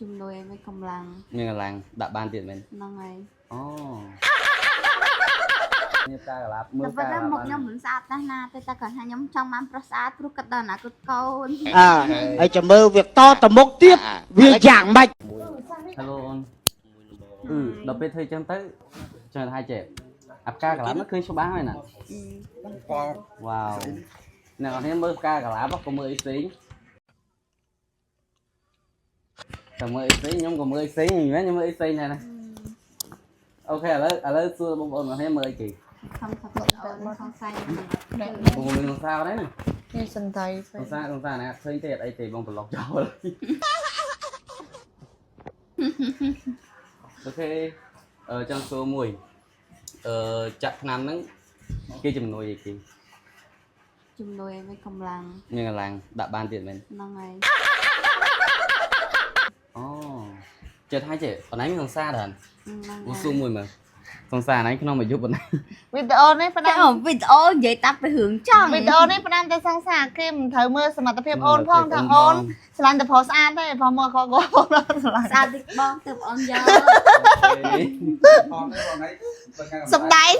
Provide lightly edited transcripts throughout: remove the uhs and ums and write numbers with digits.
ជំនួយឲ្យមានកម្លាំងមានកម្លាំងដាក់បានទៀតមែនហ្នឹងហើយអូនេះការកលាប់មើលតែប៉ុន្តែមុខខ្ញុំមិនស្អាតណាស់ណាទេតែគាត់ថាខ្ញុំចង់បានប្រុសស្អាតព្រោះគាត់ដល់អនាគតកូនហើយចាំមើលវាតទៅមុខទៀតវាយ៉ាងម៉េច Hello អូនដល់ពេលធ្វើចឹងទៅចាំថាចេះអាផ្កាកលាប់nóឃើញច្បាស់ហើយណាវ៉ាវអ្នកនរគ្នាមើលផ្កាកលាប់ក៏មើលអីផ្សេងតែមើលអីផ្សេងខ្ញុំក៏មើលអីផ្សេងមែនខ្ញុំមើលអីផ្សេងដែរណាអូខេឥឡូវសួរបងប្អូនអ្នកគ្នាមើលអីគេខំថាបងសង្ស័យបងមានសង្សារដែរណានេះសន្តិសង្សារណាឃើញទេអីទេបងប្រឡប់ចោលអូខេចង់សួរមួយចាក់ឆ្នាំហ្នឹងគេជំនួយអីគេជំនួយឲ្យមានកម្លាំងមានកម្លាំងដាក់បានទៀតមែនហ្នឹងហើយអូចិត្តហើយចេះប៉ុណ្ណឹងមានសង្សារដែរអូសួរមួយមើលសង្សារហ្នឹងក្នុងអាយុប៉ុណ្ណឹងវីដេអូនេះផ្ដាំវីដេអូនិយាយតាប់ទៅរឿងចង់វីដេអូនេះផ្ដាំទៅសង្សារគេមិនត្រូវមើលសមត្ថភាពអូនផងថាអូនឆ្លាញ់តែប្រុសស្អាតទេព្រោះមើលកកឆ្លាញ់ស្អាតតិចបងទៅអូនយកសំដែង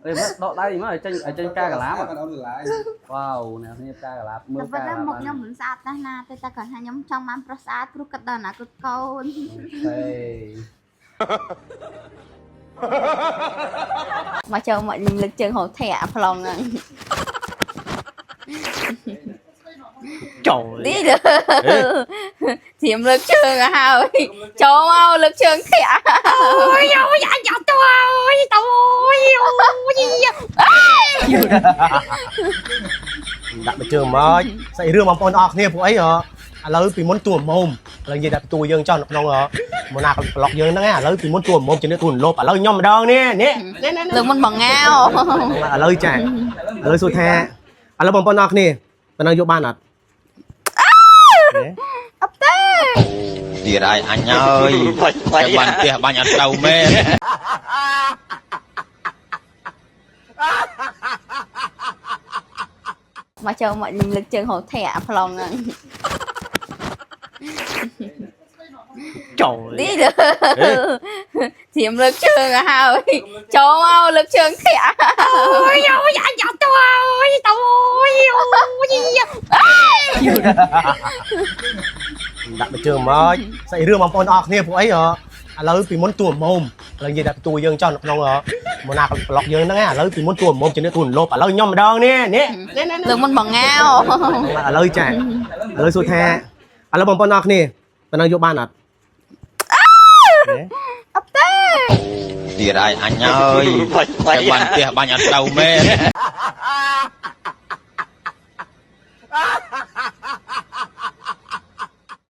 អេមើលដកដៃមកឲ្យចេញការកលាបវ៉ាវអ្នកនេះការកលាបមើលតែប៉ុន្តែមុខខ្ញុំមិនស្អាតណាស់ណាទេតែគាត់ថាខ្ញុំចង់បានប្រុសស្អាតព្រោះគាត់ដល់អនាគតកូនមកចូលមកលើកជើងហៅធាក់ប្លង់ហ្នឹងចូលនេះធៀមលើកជើងឲ្យហើយចូលមកលើកជើងធាក់អូយអូយអញយកទៅអូយទៅអូយដាក់មកជើងមកស្អីរឿងបងប្អូនអរគ្នាពួកអីឥឡូវពីមុនទួមុំឥឡូវនិយាយដាក់ទួយើងចង់នៅក្នុងមកណាប្លុកយើងហ្នឹងឥឡូវពីមុនទួមុំជំនឿទួលប់ឥឡូវខ្ញុំម្ដងនេះលើកមុនបងងាវឥឡូវចាឥឡូវសួរថាឥឡូវបងប្អូនអរគ្នាប៉ុណ្ណឹងយកបានអត់អត់ទេទៀតហើយអញហើយតែបានផ្ទះបាញ់អត់ទៅមែនមកចូលមកលើកជើងហៅធាក់ប្លង់ហ្នឹងចូលនេះធៀមលើកជើងឲ្យហើយចូលមកលើកជើងធាក់អូយអូយអញយកទៅអូយទៅអូយដាក់មកជើងមកស្អីរឿងបងប្អូនអរគ្នាពួកអីឥឡូវពីមុនទួមុំឥឡូវនិយាយដាក់ទួយើងចង់នៅក្នុងមកណាប្លុកយើងហ្នឹងឥឡូវពីមុនទួមុំជំនឿទួលប់ឥឡូវខ្ញុំម្ដងនេះលើកមុនបងងាវឥឡូវចាឥឡូវសួរថាឥឡូវបងប្អូនអរគ្នាប៉ុណ្ណឹងយកបានអត់អត់ទេទៀតហើយអញហើយតែបានផ្ទះបាញ់អត់ទៅមែន